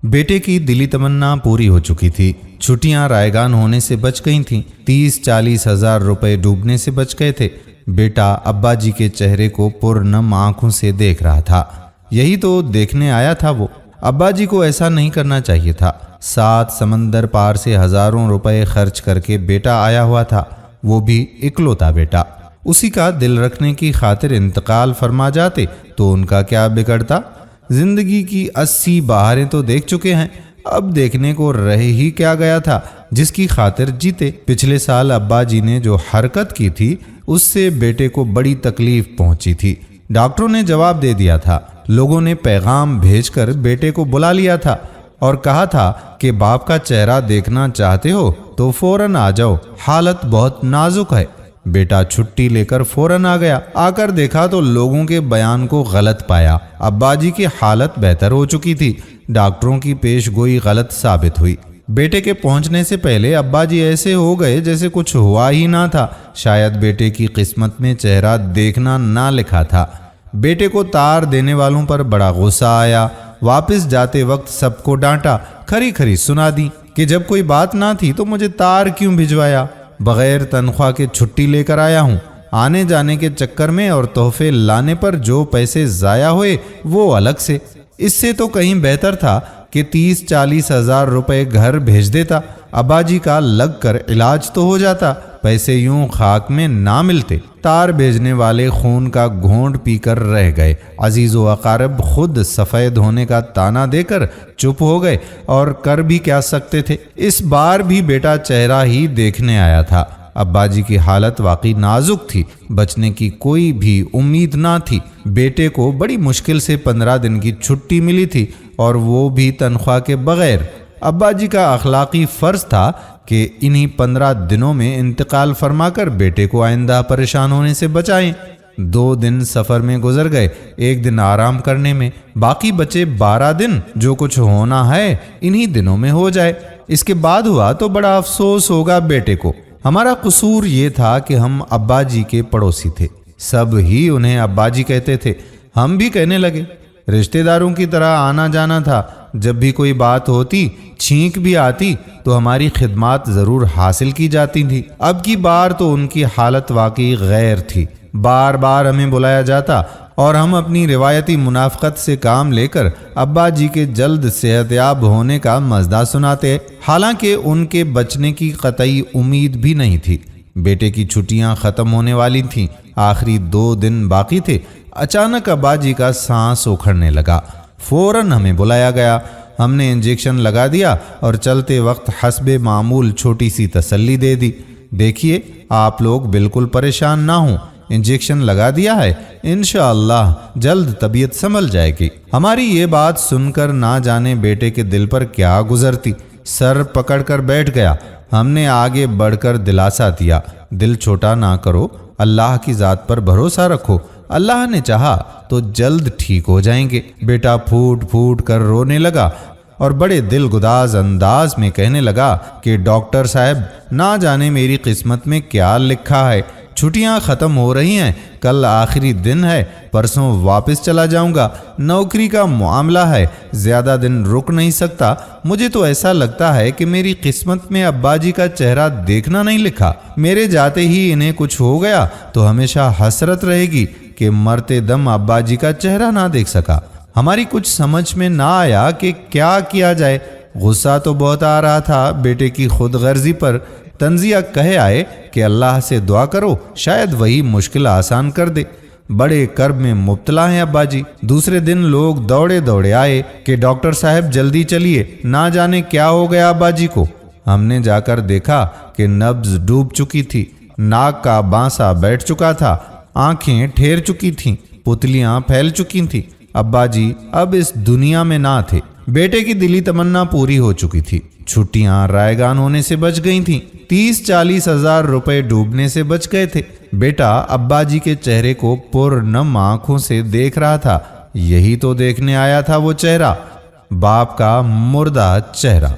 बेटे की दिली तमन्ना पूरी हो चुकी थी। छुट्टियां रायगान होने से बच गई थीं। 30-40 हजार रुपए डूबने से बच गए थे। बेटा अब्बा जी के चेहरे को पुरनम आंखों से देख रहा था। यही तो देखने आया था वो। अब्बा जी को ऐसा नहीं करना चाहिए था। 7 समंदर पार से हजारों रुपए खर्च करके बेटा आया हुआ था, वो भी इकलौता बेटा। उसी का दिल रखने की खातिर इंतकाल फरमा जाते तो उनका क्या बिगड़ता। जिंदगी की 80 बहारें तो देख चुके हैं, अब देखने को रह ही क्या गया था जिसकी खातिर जीते। पिछले साल अब्बा जी ने जो हरकत की थी उससे बेटे को बड़ी तकलीफ पहुंची थी। डॉक्टरों ने जवाब दे दिया था। लोगों ने पैगाम भेजकर बेटे को बुला लिया था और कहा था कि बाप का चेहरा देखना चाहते हो तो फौरन आ जाओ, हालत बहुत नाजुक है। बेटा छुट्टी लेकर फौरन आ गया। आकर देखा तो लोगों के बयान को गलत पाया। अब्बा जी की हालत बेहतर हो चुकी थी। डॉक्टरों की पेशगोई गलत साबित हुई। बेटे के पहुंचने से पहले अब्बा जी ऐसे हो गए जैसे कुछ हुआ ही ना था। शायद बेटे की किस्मत में चेहरा देखना ना लिखा था। बेटे को तार देने वालों पर बड़ा गुस्सा आया। वापस जाते वक्त सबको डांटा, खरी खरी सुना दी कि जब कोई बात ना थी तो मुझे तार क्यों भिजवाया। बगैर तनख्वाह के छुट्टी लेकर आया हूँ। आने जाने के चक्कर में और तोहफे लाने पर जो पैसे जाया हुए वो अलग से। इससे तो कहीं बेहतर था कि 30-40 हजार रुपए घर भेज देता। अब्बा जी का लग कर इलाज तो हो जाता, पैसे यूं खाक में ना मिलते। तार भेजने वाले खून का घोंट पीकर रह गए। अजीज़ व अकारब खुद सफ़ेद होने का ताना देकर चुप हो गए और कर भी क्या सकते थे। इस बार भी बेटा चेहरा ही देखने आया था। अब्बा जी की हालत वाकई नाजुक थी, बचने की कोई भी उम्मीद ना थी। बेटे को बड़ी मुश्किल से 15 दिन की छुट्टी मिली थी और वो भी तनख्वाह के बगैर। अब्बा जी का अखलाकी फ़र्ज था कि इन्हीं 15 दिनों में इंतकाल फरमाकर बेटे को आइंदा परेशान होने से बचाएं। 2 दिन सफ़र में गुजर गए, 1 दिन आराम करने में, बाकी बचे 12 दिन। जो कुछ होना है इन्हीं दिनों में हो जाए। इसके बाद हुआ तो बड़ा अफसोस होगा बेटे को। हमारा कसूर ये था कि हम अब्बा जी के पड़ोसी थे। सब ही उन्हें अब्बा जी कहते थे, हम भी कहने लगे। रिश्तेदारों की तरह आना जाना था। जब भी कोई बात होती, छींक भी आती तो हमारी खिदमत ज़रूर हासिल की जाती थी। अब की बार तो उनकी हालत वाकई गैर थी। बार बार हमें बुलाया जाता और हम अपनी रिवायती मुनाफ़क़त से काम लेकर अब्बा जी के जल्द सेहतयाब होने का मज़दा सुनाते। हालांकि उनके बचने की कतई उम्मीद भी नहीं थी। बेटे की छुट्टियां ख़त्म होने वाली थीं, आखिरी 2 दिन बाकी थे। अचानक अब्बा जी का सांस उखड़ने लगा। फ़ौरन हमें बुलाया गया। हमने इंजेक्शन लगा दिया और चलते वक्त हस्बे मामूल छोटी सी तसल्ली दे दी। देखिए, आप लोग बिल्कुल परेशान ना हों, इंजेक्शन लगा दिया है, इंशाअल्लाह जल्द तबीयत संभल जाएगी। हमारी ये बात सुनकर ना जाने बेटे के दिल पर क्या गुजरती। सर पकड़कर बैठ गया। हमने आगे बढ़कर दिलासा दिया, दिल छोटा ना करो, अल्लाह की ज़ात पर भरोसा रखो, अल्लाह ने चाहा तो जल्द ठीक हो जाएंगे। बेटा फूट फूट कर रोने लगा और बड़े दिल गुदाज अंदाज में कहने लगा कि डॉक्टर साहब, ना जाने मेरी किस्मत में क्या लिखा है। छुट्टियां ख़त्म हो रही हैं, कल आखिरी दिन है, परसों वापस चला जाऊंगा। नौकरी का मामला है, ज़्यादा दिन रुक नहीं सकता। मुझे तो ऐसा लगता है कि मेरी किस्मत में अब्बा जी का चेहरा देखना नहीं लिखा। मेरे जाते ही इन्हें कुछ हो गया तो हमेशा हसरत रहेगी कि मरते दम अब्बा जी का चेहरा ना देख सका। हमारी कुछ समझ में ना आया कि क्या किया जाए। गुस्सा तो बहुत आ रहा था बेटे की खुद गर्जी पर। तंजिया कहे आए कि अल्लाह से दुआ करो, शायद वही मुश्किल आसान कर दे। बड़े कर्ब में मुब्तला हैं अब्बा जी। दूसरे दिन लोग दौड़े दौड़े आए कि डॉक्टर साहब जल्दी चलिए, ना जाने क्या हो गया अब्बा जी को। हमने जाकर देखा कि नब्ज डूब चुकी थी, नाक का बांसा बैठ चुका था, आंखें ठेर चुकी थीं, पुतलियां फैल चुकी थीं। अब्बा जी अब इस दुनिया में ना थे। बेटे की दिली तमन्ना पूरी हो चुकी थी। छुट्टियां रायगान होने से बच गई थीं। 30-40 हजार रुपए डूबने से बच गए थे। बेटा अब्बा जी के चेहरे को पुरनम आंखों से देख रहा था। यही तो देखने आया था वो चेहरा, बाप का मुर्दा चेहरा।